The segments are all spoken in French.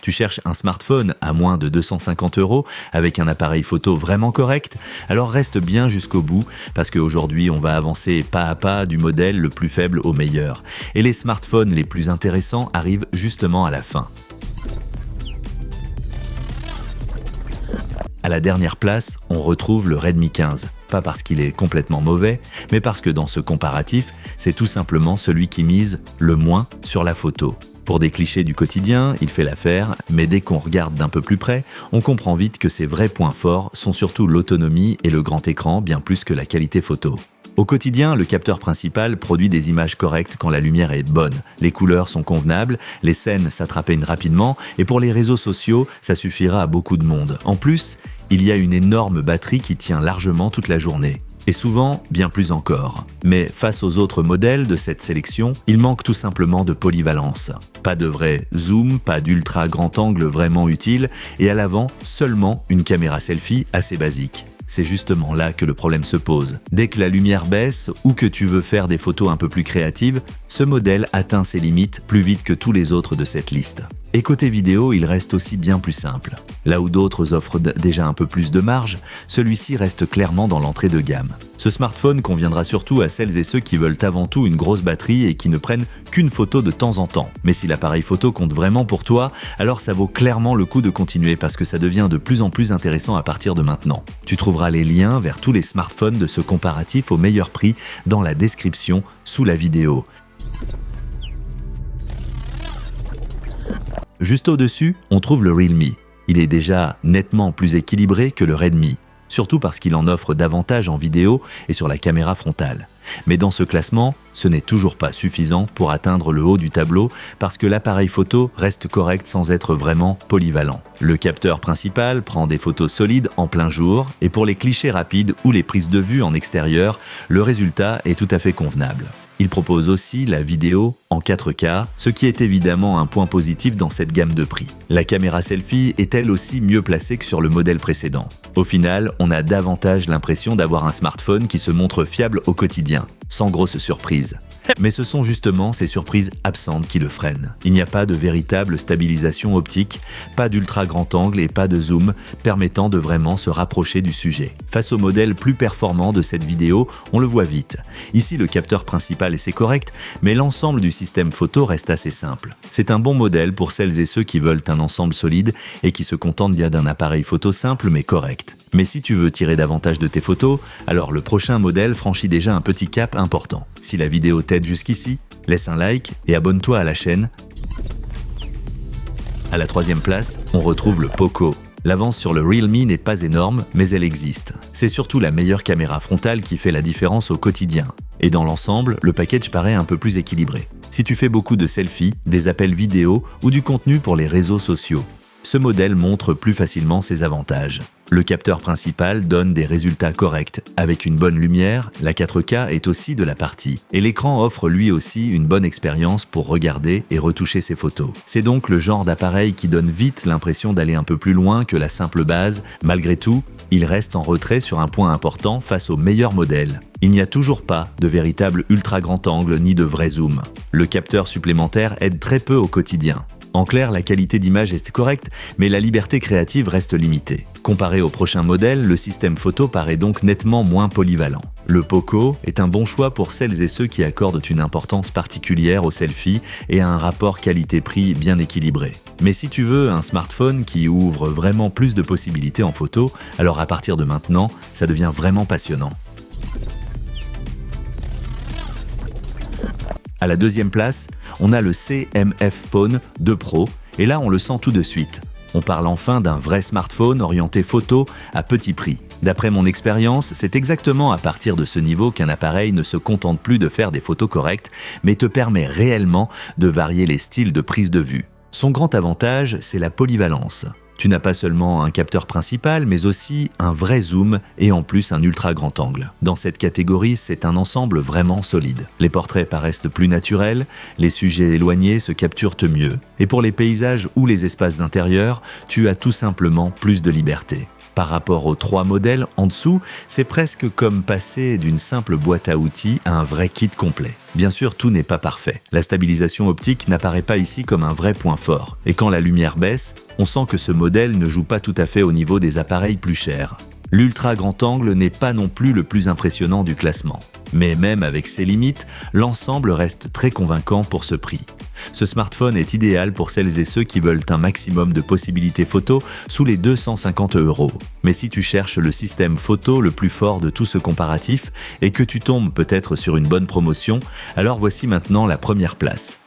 Tu cherches un smartphone à moins de 250 € avec un appareil photo vraiment correct? Alors reste bien jusqu'au bout parce qu'aujourd'hui on va avancer pas à pas du modèle le plus faible au meilleur. Et les smartphones les plus intéressants arrivent justement à la fin. À la dernière place, on retrouve le Redmi 15. Pas parce qu'il est complètement mauvais, mais parce que dans ce comparatif, c'est tout simplement celui qui mise le moins sur la photo. Pour des clichés du quotidien, il fait l'affaire, mais dès qu'on regarde d'un peu plus près, on comprend vite que ses vrais points forts sont surtout l'autonomie et le grand écran bien plus que la qualité photo. Au quotidien, le capteur principal produit des images correctes quand la lumière est bonne, les couleurs sont convenables, les scènes s'attrapent rapidement et pour les réseaux sociaux, ça suffira à beaucoup de monde. En plus, il y a une énorme batterie qui tient largement toute la journée. Et souvent, bien plus encore. Mais face aux autres modèles de cette sélection, il manque tout simplement de polyvalence. Pas de vrai zoom, pas d'ultra grand angle vraiment utile, et à l'avant, seulement une caméra selfie assez basique. C'est justement là que le problème se pose. Dès que la lumière baisse ou que tu veux faire des photos un peu plus créatives, ce modèle atteint ses limites plus vite que tous les autres de cette liste. Et côté vidéo, il reste aussi bien plus simple. Là où d'autres offrent déjà un peu plus de marge, celui-ci reste clairement dans l'entrée de gamme. Ce smartphone conviendra surtout à celles et ceux qui veulent avant tout une grosse batterie et qui ne prennent qu'une photo de temps en temps. Mais si l'appareil photo compte vraiment pour toi, alors ça vaut clairement le coup de continuer parce que ça devient de plus en plus intéressant à partir de maintenant. Tu trouveras les liens vers tous les smartphones de ce comparatif au meilleur prix dans la description sous la vidéo. Juste au-dessus, on trouve le Realme. Il est déjà nettement plus équilibré que le Redmi, surtout parce qu'il en offre davantage en vidéo et sur la caméra frontale. Mais dans ce classement, ce n'est toujours pas suffisant pour atteindre le haut du tableau parce que l'appareil photo reste correct sans être vraiment polyvalent. Le capteur principal prend des photos solides en plein jour et pour les clichés rapides ou les prises de vue en extérieur, le résultat est tout à fait convenable. Il propose aussi la vidéo en 4K, ce qui est évidemment un point positif dans cette gamme de prix. La caméra selfie est elle aussi mieux placée que sur le modèle précédent. Au final, on a davantage l'impression d'avoir un smartphone qui se montre fiable au quotidien, sans grosse surprise. Mais ce sont justement ces surprises absentes qui le freinent. Il n'y a pas de véritable stabilisation optique, pas d'ultra grand angle et pas de zoom permettant de vraiment se rapprocher du sujet. Face au modèle plus performant de cette vidéo, on le voit vite. Ici, le capteur principal c'est correct, mais l'ensemble du système photo reste assez simple. C'est un bon modèle pour celles et ceux qui veulent un ensemble solide et qui se contentent bien d'un appareil photo simple mais correct. Mais si tu veux tirer davantage de tes photos, alors le prochain modèle franchit déjà un petit cap important. Si la vidéo t'aide jusqu'ici, laisse un like et abonne-toi à la chaîne. À la troisième place, on retrouve le Poco. L'avance sur le Realme n'est pas énorme, mais elle existe. C'est surtout la meilleure caméra frontale qui fait la différence au quotidien. Et dans l'ensemble, le package paraît un peu plus équilibré. Si tu fais beaucoup de selfies, des appels vidéo ou du contenu pour les réseaux sociaux, ce modèle montre plus facilement ses avantages. Le capteur principal donne des résultats corrects. Avec une bonne lumière, la 4K est aussi de la partie. Et l'écran offre lui aussi une bonne expérience pour regarder et retoucher ses photos. C'est donc le genre d'appareil qui donne vite l'impression d'aller un peu plus loin que la simple base. Malgré tout, il reste en retrait sur un point important face aux meilleurs modèles. Il n'y a toujours pas de véritable ultra grand angle ni de vrai zoom. Le capteur supplémentaire aide très peu au quotidien. En clair, la qualité d'image est correcte, mais la liberté créative reste limitée. Comparé au prochain modèle, le système photo paraît donc nettement moins polyvalent. Le Poco est un bon choix pour celles et ceux qui accordent une importance particulière aux selfies et à un rapport qualité-prix bien équilibré. Mais si tu veux un smartphone qui ouvre vraiment plus de possibilités en photo, alors à partir de maintenant, ça devient vraiment passionnant. À la deuxième place, on a le CMF Phone 2 Pro, et là on le sent tout de suite. On parle enfin d'un vrai smartphone orienté photo à petit prix. D'après mon expérience, c'est exactement à partir de ce niveau qu'un appareil ne se contente plus de faire des photos correctes, mais te permet réellement de varier les styles de prise de vue. Son grand avantage, c'est la polyvalence. Tu n'as pas seulement un capteur principal, mais aussi un vrai zoom et en plus un ultra grand angle. Dans cette catégorie, c'est un ensemble vraiment solide. Les portraits paraissent plus naturels, les sujets éloignés se capturent mieux. Et pour les paysages ou les espaces intérieurs, tu as tout simplement plus de liberté. Par rapport aux 3 modèles en dessous, c'est presque comme passer d'une simple boîte à outils à un vrai kit complet. Bien sûr, tout n'est pas parfait. La stabilisation optique n'apparaît pas ici comme un vrai point fort. Et quand la lumière baisse, on sent que ce modèle ne joue pas tout à fait au niveau des appareils plus chers. L'ultra grand angle n'est pas non plus le plus impressionnant du classement. Mais même avec ses limites, l'ensemble reste très convaincant pour ce prix. Ce smartphone est idéal pour celles et ceux qui veulent un maximum de possibilités photo sous les 250 €. Mais si tu cherches le système photo le plus fort de tout ce comparatif et que tu tombes peut-être sur une bonne promotion, alors voici maintenant la première place.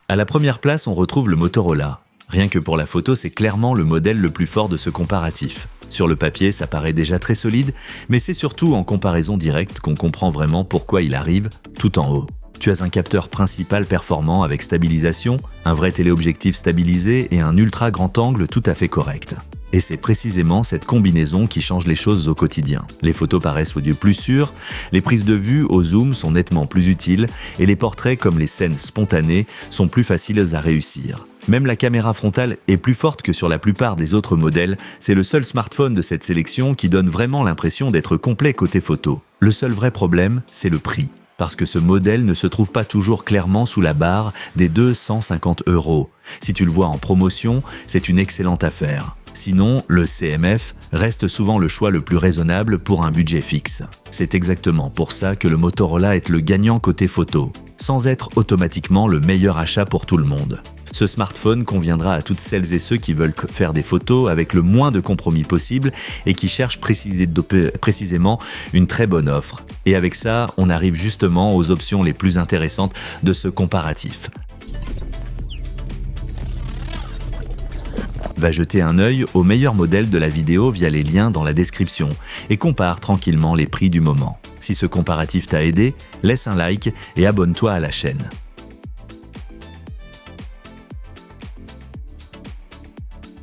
À la première place, on retrouve le Motorola. Rien que pour la photo, c'est clairement le modèle le plus fort de ce comparatif. Sur le papier, ça paraît déjà très solide, mais c'est surtout en comparaison directe qu'on comprend vraiment pourquoi il arrive tout en haut. Tu as un capteur principal performant avec stabilisation, un vrai téléobjectif stabilisé et un ultra grand angle tout à fait correct. Et c'est précisément cette combinaison qui change les choses au quotidien. Les photos paraissent aux yeux plus sûres, les prises de vue au zoom sont nettement plus utiles et les portraits comme les scènes spontanées sont plus faciles à réussir. Même la caméra frontale est plus forte que sur la plupart des autres modèles, c'est le seul smartphone de cette sélection qui donne vraiment l'impression d'être complet côté photo. Le seul vrai problème, c'est le prix. Parce que ce modèle ne se trouve pas toujours clairement sous la barre des 250 €. Si tu le vois en promotion, c'est une excellente affaire. Sinon, le CMF reste souvent le choix le plus raisonnable pour un budget fixe. C'est exactement pour ça que le Motorola est le gagnant côté photo, sans être automatiquement le meilleur achat pour tout le monde. Ce smartphone conviendra à toutes celles et ceux qui veulent faire des photos avec le moins de compromis possible et qui cherchent précisément une très bonne offre. Et avec ça, on arrive justement aux options les plus intéressantes de ce comparatif. Va jeter un œil au meilleur modèle de la vidéo via les liens dans la description et compare tranquillement les prix du moment. Si ce comparatif t'a aidé, laisse un like et abonne-toi à la chaîne.